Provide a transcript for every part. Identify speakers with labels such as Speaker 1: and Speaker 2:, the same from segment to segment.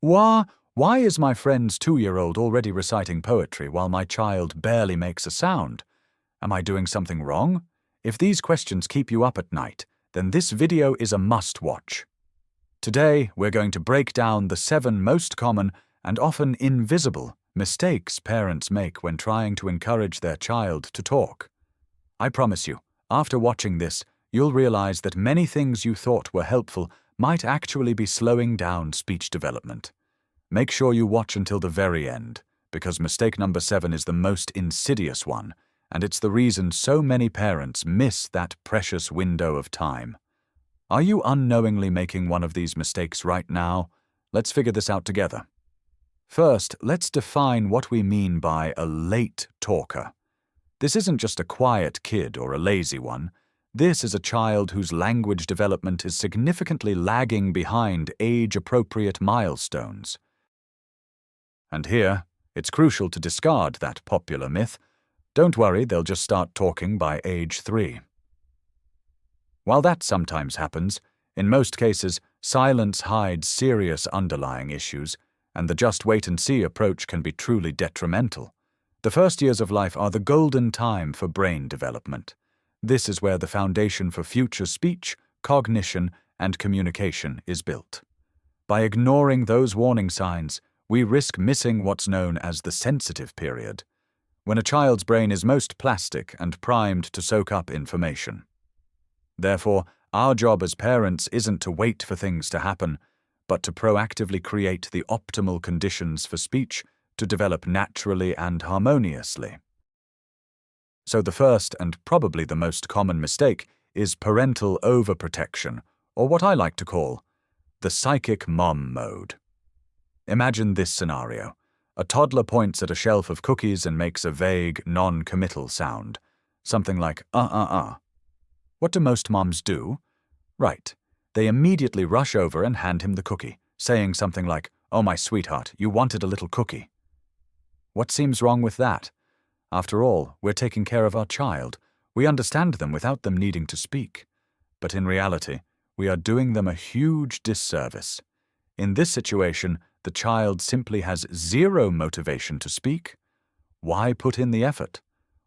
Speaker 1: Why is my friend's 2-year-old already reciting poetry while my child barely makes a sound? Am I doing something wrong? If these questions keep you up at night, then this video is a must-watch. Today, we're going to break down the 7 most common and often invisible mistakes parents make when trying to encourage their child to talk. I promise you, after watching this, you'll realize that many things you thought were helpful might actually be slowing down speech development. Make sure you watch until the very end, because mistake number 7 is the most insidious one, and it's the reason so many parents miss that precious window of time. Are you unknowingly making one of these mistakes right now? Let's figure this out together. First, let's define what we mean by a late talker. This isn't just a quiet kid or a lazy one. This is a child whose language development is significantly lagging behind age-appropriate milestones. And here, it's crucial to discard that popular myth. Don't worry, they'll just start talking by age 3. While that sometimes happens, in most cases, silence hides serious underlying issues, and the just wait and see approach can be truly detrimental. The first years of life are the golden time for brain development. This is where the foundation for future speech, cognition, and communication is built. By ignoring those warning signs, we risk missing what's known as the sensitive period, when a child's brain is most plastic and primed to soak up information. Therefore, our job as parents isn't to wait for things to happen, but to proactively create the optimal conditions for speech to develop naturally and harmoniously. So the first and probably the most common mistake is parental overprotection, or what I like to call the psychic mom mode. Imagine this scenario. A toddler points at a shelf of cookies and makes a vague, non-committal sound, something like What do most moms do? Right. They immediately rush over and hand him the cookie, saying something like, "Oh, my sweetheart, you wanted a little cookie." What seems wrong with that? After all, we're taking care of our child. We understand them without them needing to speak. But in reality, we are doing them a huge disservice. In this situation, the child simply has zero motivation to speak. Why put in the effort?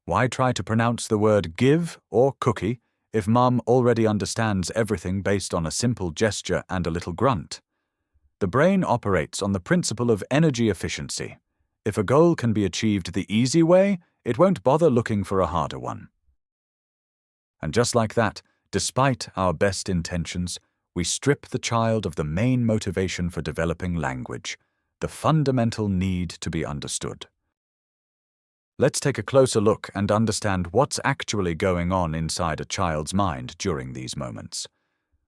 Speaker 1: Why try to pronounce the word give or cookie if mom already understands everything based on a simple gesture and a little grunt? The brain operates on the principle of energy efficiency. If a goal can be achieved the easy way, it won't bother looking for a harder one. And just like that, despite our best intentions, we strip the child of the main motivation for developing language, the fundamental need to be understood. Let's take a closer look and understand what's actually going on inside a child's mind during these moments.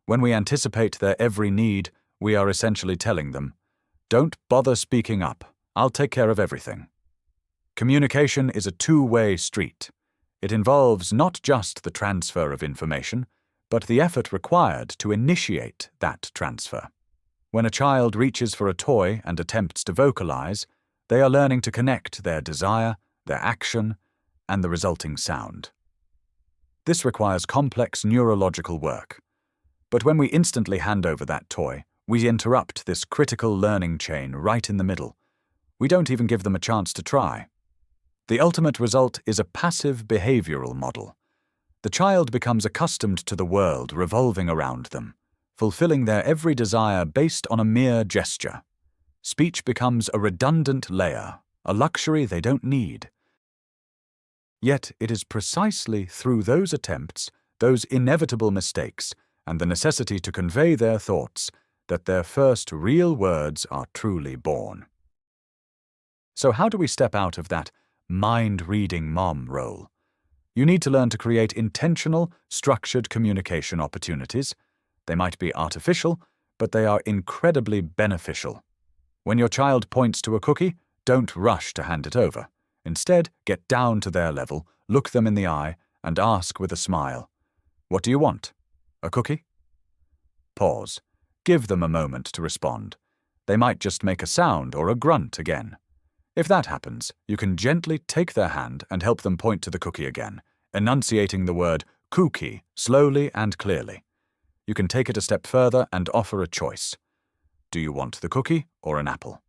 Speaker 1: When we anticipate their every need, we are essentially telling them, "Don't bother speaking up. I'll take care of everything." Communication is a two-way street. It involves not just the transfer of information, but the effort required to initiate that transfer. When a child reaches for a toy and attempts to vocalize, they are learning to connect their desire, their action, and the resulting sound. This requires complex neurological work. But when we instantly hand over that toy, we interrupt this critical learning chain right in the middle. We don't even give them a chance to try. The ultimate result is a passive behavioral model. The child becomes accustomed to the world revolving around them, fulfilling their every desire based on a mere gesture. Speech becomes a redundant layer, a luxury they don't need. Yet it is precisely through those attempts, those inevitable mistakes, and the necessity to convey their thoughts that their first real words are truly born. So how do we step out of that mind-reading mom role? You need to learn to create intentional, structured communication opportunities. They might be artificial, but they are incredibly beneficial. When your child points to a cookie, don't rush to hand it over. Instead, get down to their level, look them in the eye, and ask with a smile, "What do you want? A cookie?" Pause. Give them a moment to respond. They might just make a sound or a grunt again. If that happens, you can gently take their hand and help them point to the cookie again, enunciating the word cookie slowly and clearly. You can take it a step further and offer a choice. Do you want the cookie or an apple?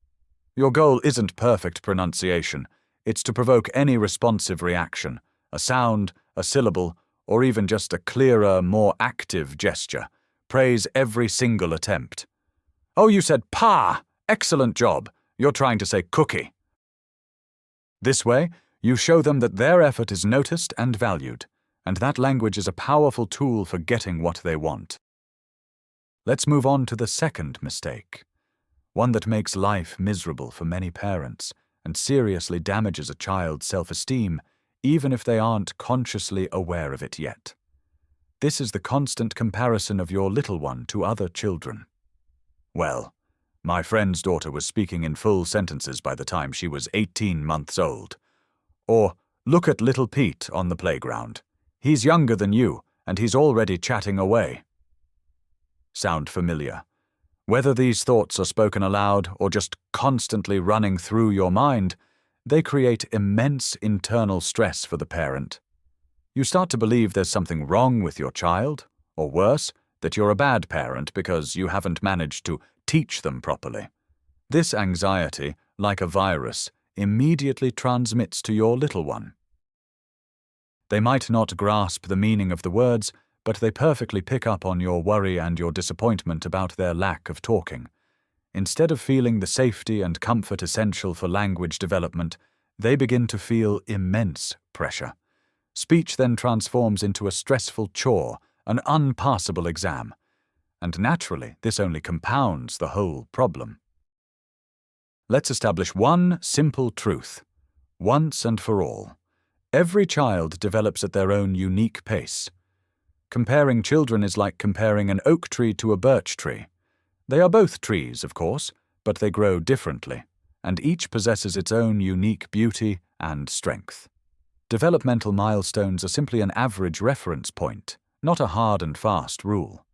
Speaker 1: Your goal isn't perfect pronunciation. It's to provoke any responsive reaction, a sound, a syllable, or even just a clearer, more active gesture. Praise every single attempt. Oh, you said pa! Excellent job. You're trying to say cookie. This way, you show them that their effort is noticed and valued, and that language is a powerful tool for getting what they want. Let's move on to the second mistake, one that makes life miserable for many parents and seriously damages a child's self-esteem, even if they aren't consciously aware of it yet. This is the constant comparison of your little one to other children. Well, my friend's daughter was speaking in full sentences by the time she was 18 months old. Or, look at little Pete on the playground. He's younger than you, and he's already chatting away. Sound familiar? Whether these thoughts are spoken aloud or just constantly running through your mind, they create immense internal stress for the parent. You start to believe there's something wrong with your child, or worse, that you're a bad parent because you haven't managed to teach them properly. This anxiety, like a virus, immediately transmits to your little one. They might not grasp the meaning of the words, but they perfectly pick up on your worry and your disappointment about their lack of talking. Instead of feeling the safety and comfort essential for language development, they begin to feel immense pressure. Speech then transforms into a stressful chore, an unpassable exam. And naturally, this only compounds the whole problem. Let's establish one simple truth, once and for all. Every child develops at their own unique pace. Comparing children is like comparing an oak tree to a birch tree. They are both trees, of course, but they grow differently, and each possesses its own unique beauty and strength. Developmental milestones are simply an average reference point, not a hard and fast rule.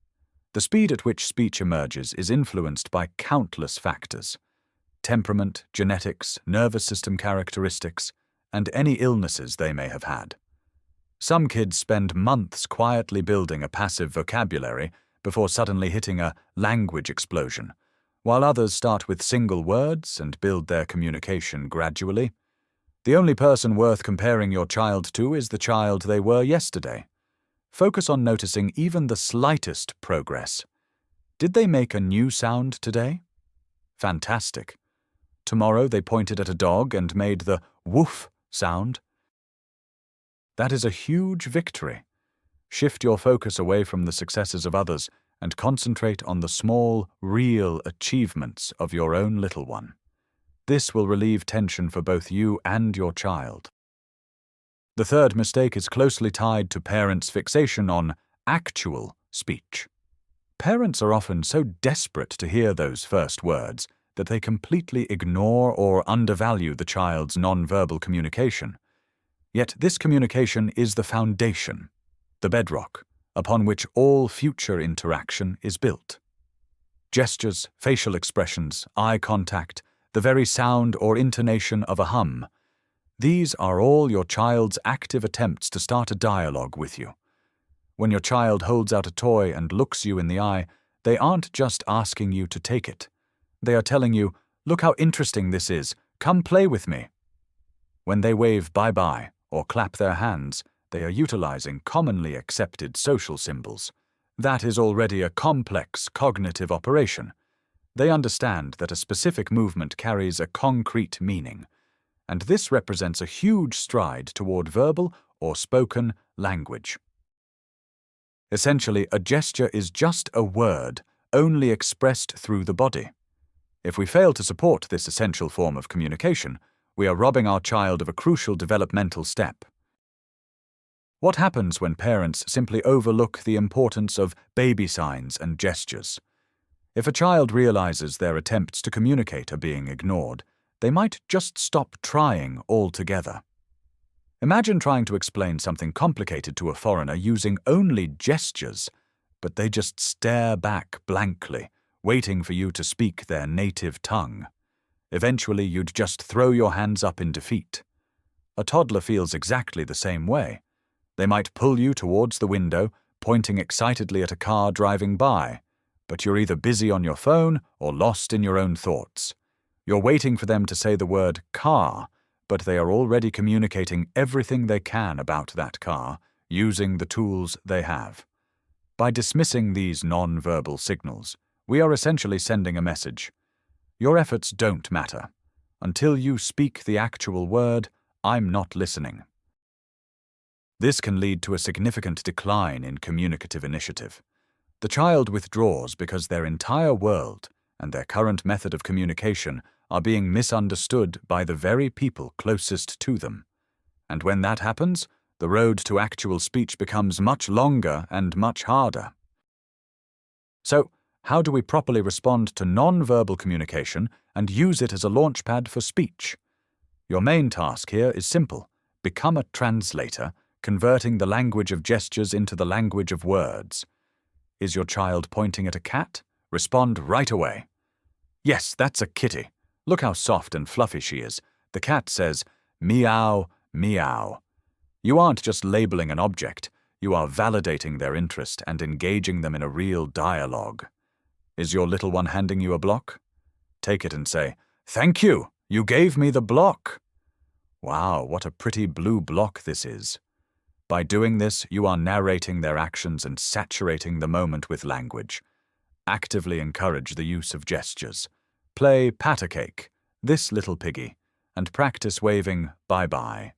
Speaker 1: The speed at which speech emerges is influenced by countless factors: temperament, genetics, nervous system characteristics, and any illnesses they may have had. Some kids spend months quietly building a passive vocabulary before suddenly hitting a language explosion, while others start with single words and build their communication gradually. The only person worth comparing your child to is the child they were yesterday. Focus on noticing even the slightest progress. Did they make a new sound today? Fantastic. Tomorrow they pointed at a dog and made the woof sound. That is a huge victory. Shift your focus away from the successes of others and concentrate on the small, real achievements of your own little one. This will relieve tension for both you and your child. The third mistake is closely tied to parents' fixation on actual speech. Parents are often so desperate to hear those first words that they completely ignore or undervalue the child's nonverbal communication. Yet this communication is the foundation, the bedrock, upon which all future interaction is built. Gestures, facial expressions, eye contact, the very sound or intonation of a hum, these are all your child's active attempts to start a dialogue with you. When your child holds out a toy and looks you in the eye, they aren't just asking you to take it. They are telling you, "Look how interesting this is, come play with me." When they wave bye-bye or clap their hands, they are utilizing commonly accepted social symbols. That is already a complex cognitive operation. They understand that a specific movement carries a concrete meaning, and this represents a huge stride toward verbal or spoken language. Essentially, a gesture is just a word, only expressed through the body. If we fail to support this essential form of communication, we are robbing our child of a crucial developmental step. What happens when parents simply overlook the importance of baby signs and gestures? If a child realizes their attempts to communicate are being ignored, they might just stop trying altogether. Imagine trying to explain something complicated to a foreigner using only gestures, but they just stare back blankly, waiting for you to speak their native tongue. Eventually, you'd just throw your hands up in defeat. A toddler feels exactly the same way. They might pull you towards the window, pointing excitedly at a car driving by, but you're either busy on your phone or lost in your own thoughts. You're waiting for them to say the word car, but they are already communicating everything they can about that car using the tools they have. By dismissing these non-verbal signals, we are essentially sending a message. Your efforts don't matter. Until you speak the actual word, I'm not listening. This can lead to a significant decline in communicative initiative. The child withdraws because their entire world and their current method of communication are being misunderstood by the very people closest to them. And when that happens, the road to actual speech becomes much longer and much harder. So, how do we properly respond to non-verbal communication and use it as a launchpad for speech? Your main task here is simple. Become a translator, converting the language of gestures into the language of words. Is your child pointing at a cat? Respond right away. Yes, that's a kitty. Look how soft and fluffy she is. The cat says, meow, meow. You aren't just labeling an object, you are validating their interest and engaging them in a real dialogue. Is your little one handing you a block? Take it and say, "Thank you, you gave me the block." Wow, what a pretty blue block this is. By doing this, you are narrating their actions and saturating the moment with language. Actively encourage the use of gestures. Play pat a cake, this little piggy, and practice waving bye-bye.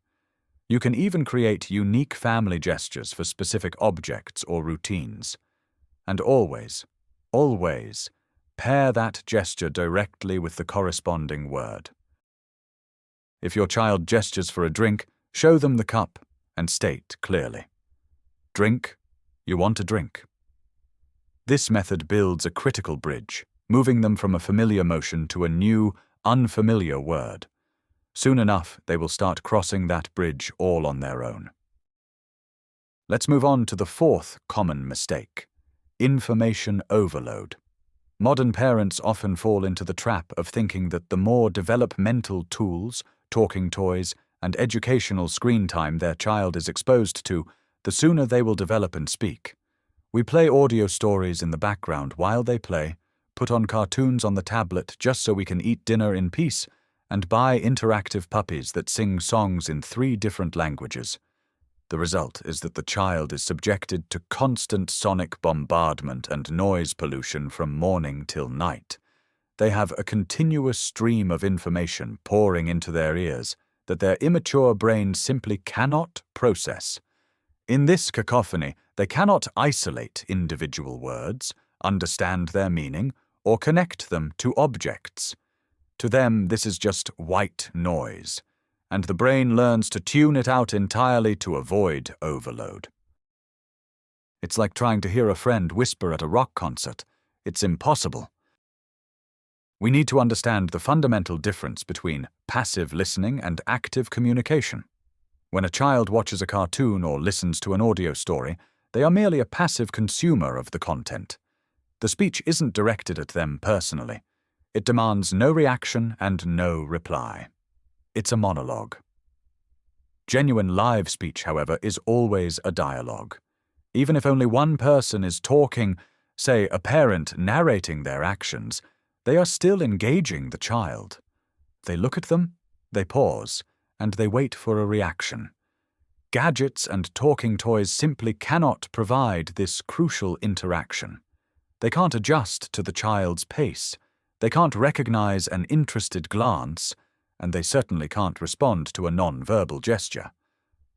Speaker 1: You can even create unique family gestures for specific objects or routines. And always, always, pair that gesture directly with the corresponding word. If your child gestures for a drink, show them the cup and state clearly, "Drink, you want a drink." This method builds a critical bridge, moving them from a familiar motion to a new, unfamiliar word. Soon enough, they will start crossing that bridge all on their own. Let's move on to the fourth common mistake: information overload. Modern parents often fall into the trap of thinking that the more developmental tools, talking toys, and educational screen time their child is exposed to, the sooner they will develop and speak. We play audio stories in the background while they play, put on cartoons on the tablet just so we can eat dinner in peace, and buy interactive puppies that sing songs in 3 different languages. The result is that the child is subjected to constant sonic bombardment and noise pollution from morning till night. They have a continuous stream of information pouring into their ears that their immature brains simply cannot process. In this cacophony, they cannot isolate individual words, understand their meaning, or connect them to objects. To them, this is just white noise, and the brain learns to tune it out entirely to avoid overload. It's like trying to hear a friend whisper at a rock concert. It's impossible. We need to understand the fundamental difference between passive listening and active communication. When a child watches a cartoon or listens to an audio story, they are merely a passive consumer of the content. The speech isn't directed at them personally. It demands no reaction and no reply. It's a monologue. Genuine live speech, however, is always a dialogue. Even if only one person is talking, say a parent narrating their actions, they are still engaging the child. They look at them, they pause, and they wait for a reaction. Gadgets and talking toys simply cannot provide this crucial interaction. They can't adjust to the child's pace. They can't recognize an interested glance, and they certainly can't respond to a non-verbal gesture.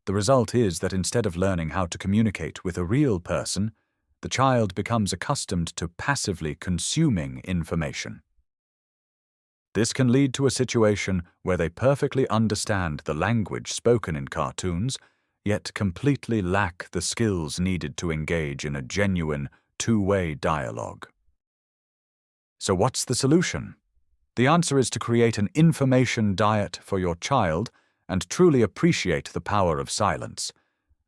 Speaker 1: The result is that instead of learning how to communicate with a real person, the child becomes accustomed to passively consuming information. This can lead to a situation where they perfectly understand the language spoken in cartoons, yet completely lack the skills needed to engage in a genuine, two-way dialogue. So what's the solution? The answer is to create an information diet for your child and truly appreciate the power of silence.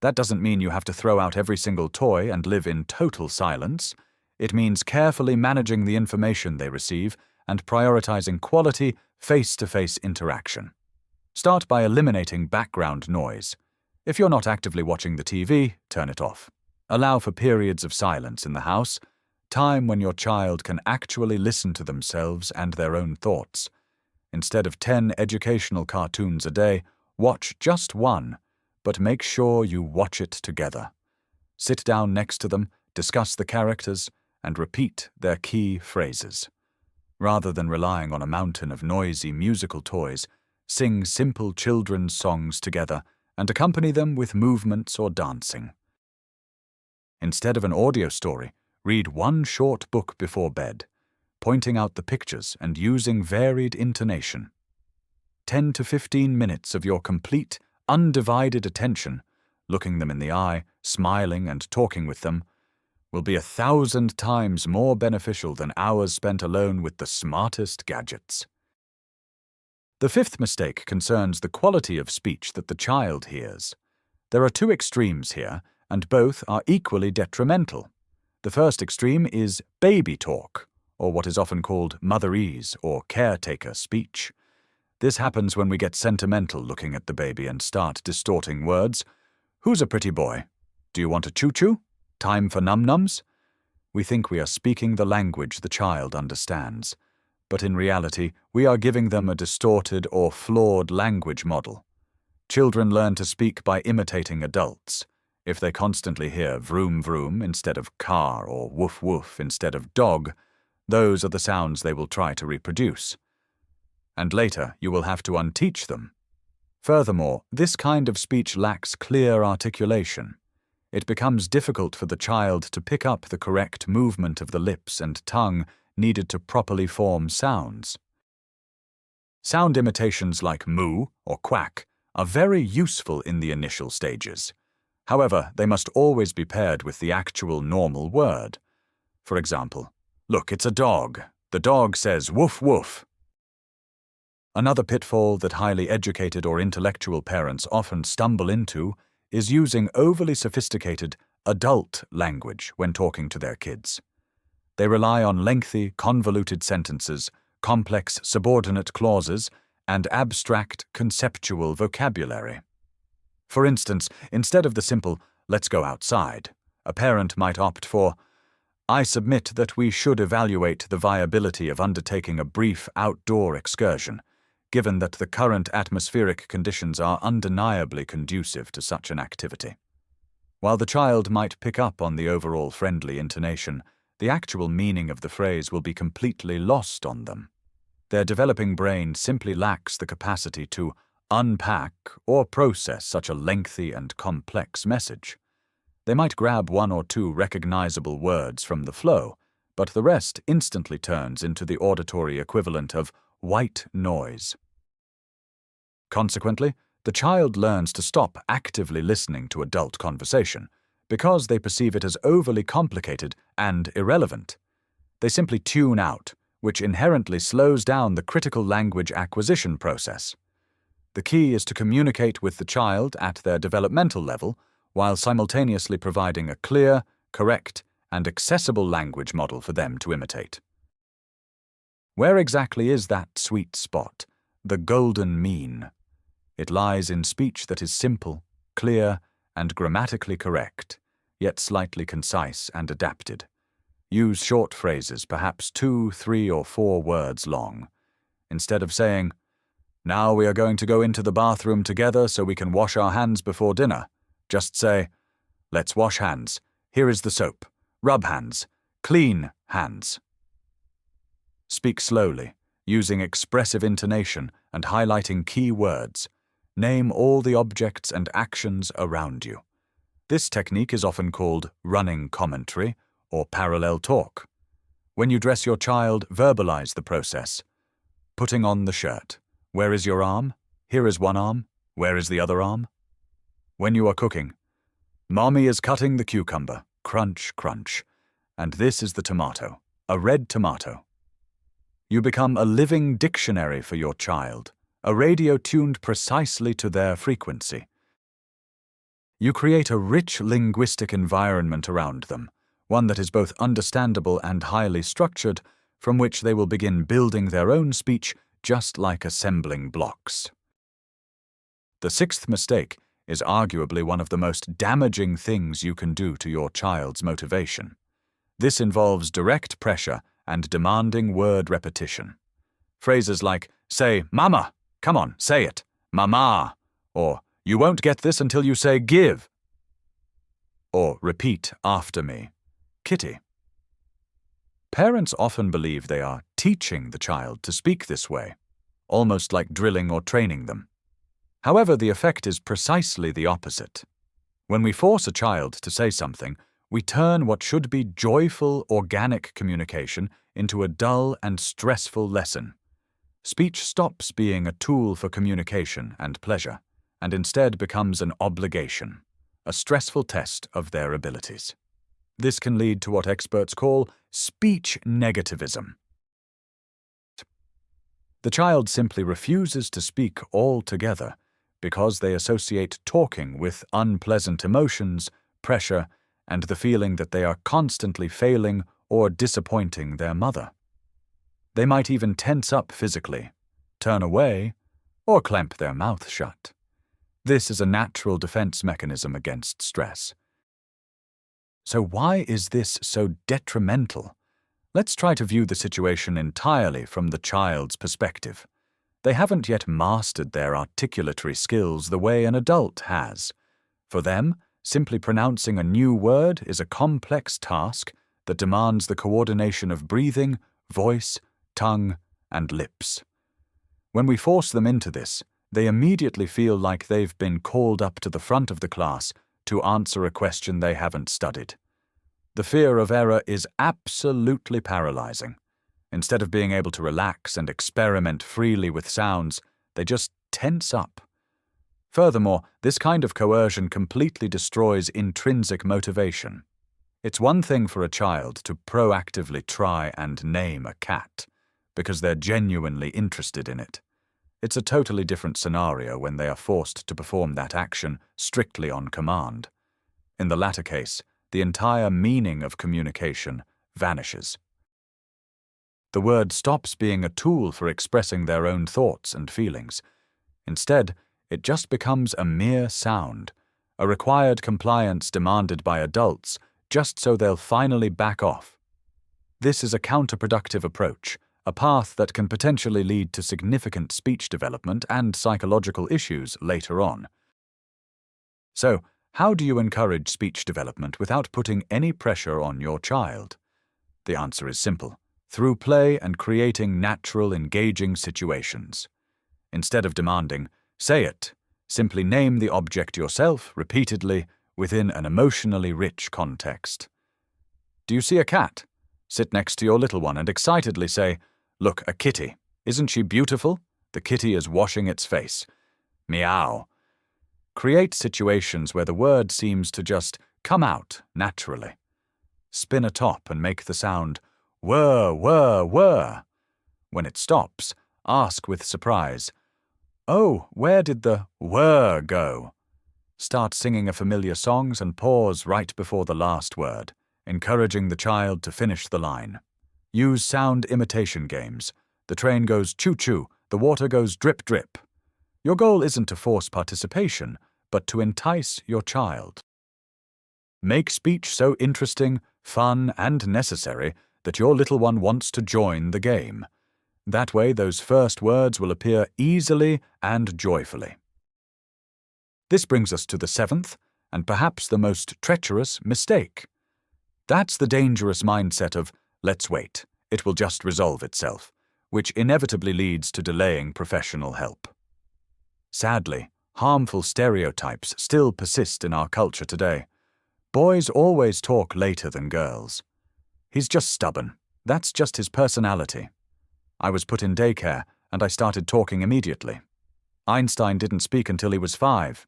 Speaker 1: That doesn't mean you have to throw out every single toy and live in total silence. It means carefully managing the information they receive and prioritizing quality, face-to-face interaction. Start by eliminating background noise. If you're not actively watching the TV, turn it off. Allow for periods of silence in the house. time when your child can actually listen to themselves and their own thoughts. Instead of 10 educational cartoons a day, watch just one, but make sure you watch it together. Sit down next to them, discuss the characters, and repeat their key phrases. Rather than relying on a mountain of noisy musical toys, sing simple children's songs together and accompany them with movements or dancing. Instead of an audio story, read one short book before bed, pointing out the pictures and using varied intonation. 10 to 15 minutes of your complete, undivided attention, looking them in the eye, smiling and talking with them, will be 1,000 times more beneficial than hours spent alone with the smartest gadgets. The fifth mistake concerns the quality of speech that the child hears. There are two extremes here, and both are equally detrimental. The first extreme is baby talk, or what is often called motherese or caretaker speech. This happens when we get sentimental looking at the baby and start distorting words. Who's a pretty boy? Do you want a choo-choo? Time for num-nums? We think we are speaking the language the child understands, but in reality, we are giving them a distorted or flawed language model. Children learn to speak by imitating adults. If they constantly hear vroom vroom instead of car or woof woof instead of dog, those are the sounds they will try to reproduce. And later, you will have to unteach them. Furthermore, this kind of speech lacks clear articulation. It becomes difficult for the child to pick up the correct movement of the lips and tongue needed to properly form sounds. Sound imitations like moo or quack are very useful in the initial stages. However, they must always be paired with the actual normal word. For example, look, it's a dog. The dog says woof woof. Another pitfall that highly educated or intellectual parents often stumble into is using overly sophisticated adult language when talking to their kids. They rely on lengthy, convoluted sentences, complex subordinate clauses, and abstract conceptual vocabulary. For instance, instead of the simple, "let's go outside," a parent might opt for, "I submit that we should evaluate the viability of undertaking a brief outdoor excursion, given that the current atmospheric conditions are undeniably conducive to such an activity." While the child might pick up on the overall friendly intonation, the actual meaning of the phrase will be completely lost on them. Their developing brain simply lacks the capacity to unpack or process such a lengthy and complex message. They might grab one or two recognizable words from the flow, but the rest instantly turns into the auditory equivalent of white noise. Consequently, the child learns to stop actively listening to adult conversation because they perceive it as overly complicated and irrelevant. They simply tune out, which inherently slows down the critical language acquisition process. The key is to communicate with the child at their developmental level while simultaneously providing a clear, correct, and accessible language model for them to imitate. Where exactly is that sweet spot, the golden mean? It lies in speech that is simple, clear, and grammatically correct, yet slightly concise and adapted. Use short phrases, perhaps 2, 3, or 4 words long. Instead of saying, "Now we are going to go into the bathroom together so we can wash our hands before dinner," just say, "Let's wash hands. Here is the soap. Rub hands. Clean hands." Speak slowly, using expressive intonation and highlighting key words. Name all the objects and actions around you. This technique is often called running commentary or parallel talk. When you dress your child, verbalize the process. Putting on the shirt. Where is your arm? Here is one arm. Where is the other arm? When you are cooking, Mommy is cutting the cucumber. Crunch, crunch. And this is the tomato, a red tomato. You become a living dictionary for your child, a radio tuned precisely to their frequency. You create a rich linguistic environment around them, one that is both understandable and highly structured, from which they will begin building their own speech just like assembling blocks. The sixth mistake is arguably one of the most damaging things you can do to your child's motivation. This involves direct pressure and demanding word repetition. Phrases like, say, "Mama," come on, say it, "Mama," or "You won't get this until you say give," or "Repeat after me, Kitty." Parents often believe they are teaching the child to speak this way, almost like drilling or training them. However, the effect is precisely the opposite. When we force a child to say something, we turn what should be joyful, organic communication into a dull and stressful lesson. Speech stops being a tool for communication and pleasure, and instead becomes an obligation, a stressful test of their abilities. This can lead to what experts call speech negativism. The child simply refuses to speak altogether because they associate talking with unpleasant emotions, pressure, and the feeling that they are constantly failing or disappointing their mother. They might even tense up physically, turn away, or clamp their mouth shut. This is a natural defense mechanism against stress. So why is this so detrimental? Let's try to view the situation entirely from the child's perspective. They haven't yet mastered their articulatory skills the way an adult has. For them, simply pronouncing a new word is a complex task that demands the coordination of breathing, voice, tongue, and lips. When we force them into this, they immediately feel like they've been called up to the front of the class to answer a question they haven't studied. The fear of error is absolutely paralyzing. Instead of being able to relax and experiment freely with sounds, they just tense up. Furthermore, this kind of coercion completely destroys intrinsic motivation. It's one thing for a child to proactively try and name a cat, because they're genuinely interested in it. It's a totally different scenario when they are forced to perform that action strictly on command. In the latter case, the entire meaning of communication vanishes. The word stops being a tool for expressing their own thoughts and feelings. Instead, it just becomes a mere sound, a required compliance demanded by adults just so they'll finally back off. This is a counterproductive approach, a path that can potentially lead to significant speech development and psychological issues later on. So, how do you encourage speech development without putting any pressure on your child? The answer is simple: through play and creating natural, engaging situations. Instead of demanding, "Say it," simply name the object yourself repeatedly within an emotionally rich context. Do you see a cat? Sit next to your little one and excitedly say, "Look, a kitty. Isn't she beautiful? The kitty is washing its face. Meow." Create situations where the word seems to just come out naturally. Spin a top and make the sound whir, whir, whir. When it stops, ask with surprise, "Oh, where did the whir go?" Start singing a familiar song and pause right before the last word, encouraging the child to finish the line. Use sound imitation games. The train goes choo-choo, the water goes drip-drip. Your goal isn't to force participation, but to entice your child. Make speech so interesting, fun, and necessary that your little one wants to join the game. That way, those first words will appear easily and joyfully. This brings us to the seventh, and perhaps the most treacherous, mistake. That's the dangerous mindset of, "Let's wait, it will just resolve itself," which inevitably leads to delaying professional help. Sadly, harmful stereotypes still persist in our culture today. Boys always talk later than girls. He's just stubborn. That's just his personality. I was put in daycare, and I started talking immediately. Einstein didn't speak until he was 5.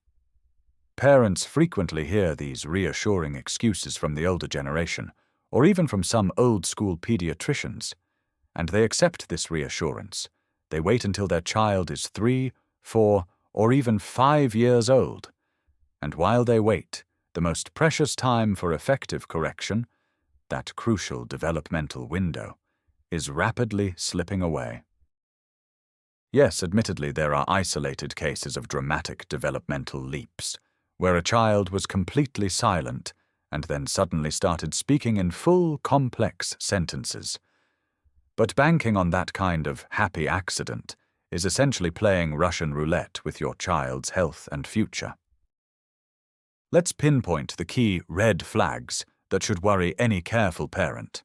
Speaker 1: Parents frequently hear these reassuring excuses from the older generation, or even from some old-school pediatricians, and they accept this reassurance. They wait until their child is 3, 4, or even 5 years old. And while they wait, the most precious time for effective correction, that crucial developmental window, is rapidly slipping away. Yes, admittedly, there are isolated cases of dramatic developmental leaps, where a child was completely silent and then suddenly started speaking in full, complex sentences. But banking on that kind of happy accident is essentially playing Russian roulette with your child's health and future. Let's pinpoint the key red flags that should worry any careful parent.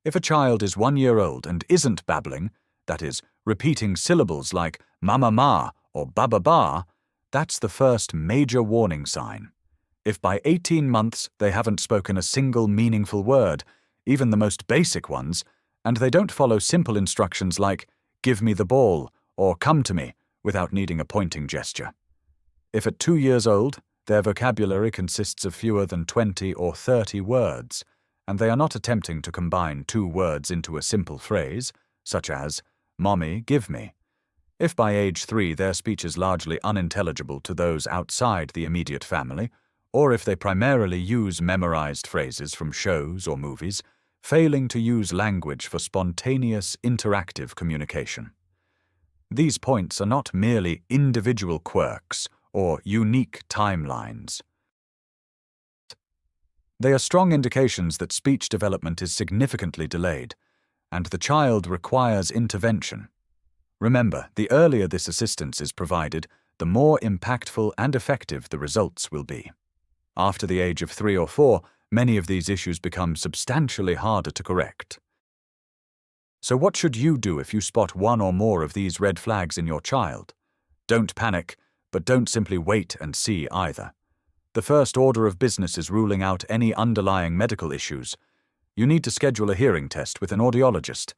Speaker 1: If a child is 1 year old and isn't babbling, that is, repeating syllables like mama ma or baba ba, that's the first major warning sign. If by 18 months they haven't spoken a single meaningful word, even the most basic ones, and they don't follow simple instructions like give me the ball or come to me without needing a pointing gesture. If at 2 years old, their vocabulary consists of fewer than 20 or 30 words, and they are not attempting to combine 2 words into a simple phrase, such as, Mommy, give me. If by age 3 their speech is largely unintelligible to those outside the immediate family, or if they primarily use memorized phrases from shows or movies, failing to use language for spontaneous, interactive communication. These points are not merely individual quirks or unique timelines. They are strong indications that speech development is significantly delayed, and the child requires intervention. Remember, the earlier this assistance is provided, the more impactful and effective the results will be. After the age of 3 or 4, many of these issues become substantially harder to correct. So what should you do if you spot one or more of these red flags in your child? Don't panic, but don't simply wait and see either. The first order of business is ruling out any underlying medical issues. You need to schedule a hearing test with an audiologist.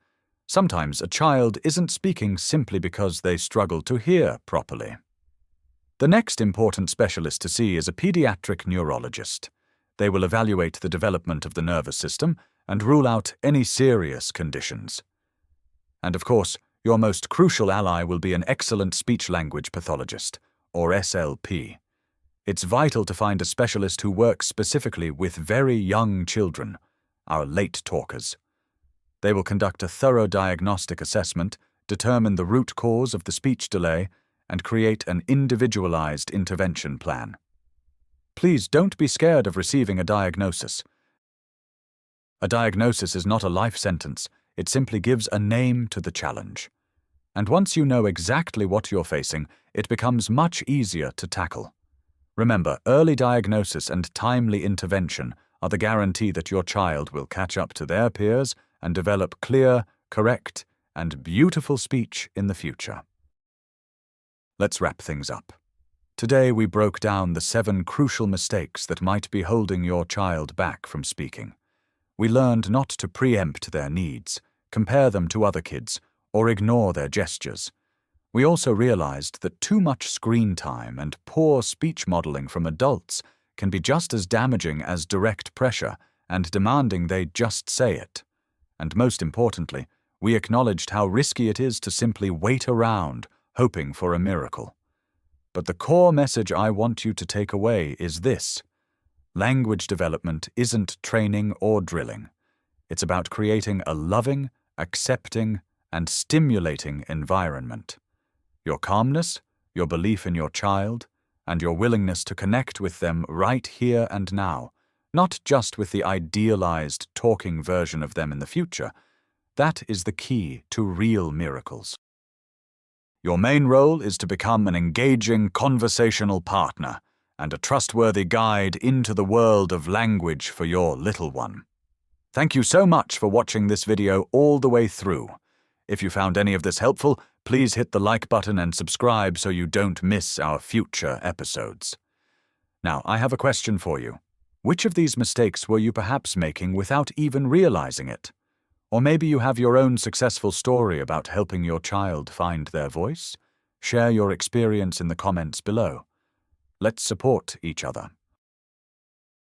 Speaker 1: Sometimes a child isn't speaking simply because they struggle to hear properly. The next important specialist to see is a pediatric neurologist. They will evaluate the development of the nervous system and rule out any serious conditions. And of course, your most crucial ally will be an excellent speech-language pathologist, or SLP. It's vital to find a specialist who works specifically with very young children, our late talkers. They will conduct a thorough diagnostic assessment, determine the root cause of the speech delay, and create an individualized intervention plan. Please don't be scared of receiving a diagnosis. A diagnosis is not a life sentence. It simply gives a name to the challenge. And once you know exactly what you're facing, it becomes much easier to tackle. Remember, early diagnosis and timely intervention are the guarantee that your child will catch up to their peers and develop clear, correct, and beautiful speech in the future. Let's wrap things up. Today we broke down the 7 crucial mistakes that might be holding your child back from speaking. We learned not to preempt their needs, compare them to other kids, or ignore their gestures. We also realized that too much screen time and poor speech modeling from adults can be just as damaging as direct pressure and demanding they just say it. And most importantly, we acknowledged how risky it is to simply wait around, hoping for a miracle. But the core message I want you to take away is this: language development isn't training or drilling. It's about creating a loving, accepting, and stimulating environment. Your calmness, your belief in your child, and your willingness to connect with them right here and now, not just with the idealized talking version of them in the future, that is the key to real miracles. Your main role is to become an engaging conversational partner and a trustworthy guide into the world of language for your little one. Thank you so much for watching this video all the way through. If you found any of this helpful, please hit the like button and subscribe so you don't miss our future episodes. Now, I have a question for you. Which of these mistakes were you perhaps making without even realizing it? Or maybe you have your own successful story about helping your child find their voice? Share your experience in the comments below. Let's support each other.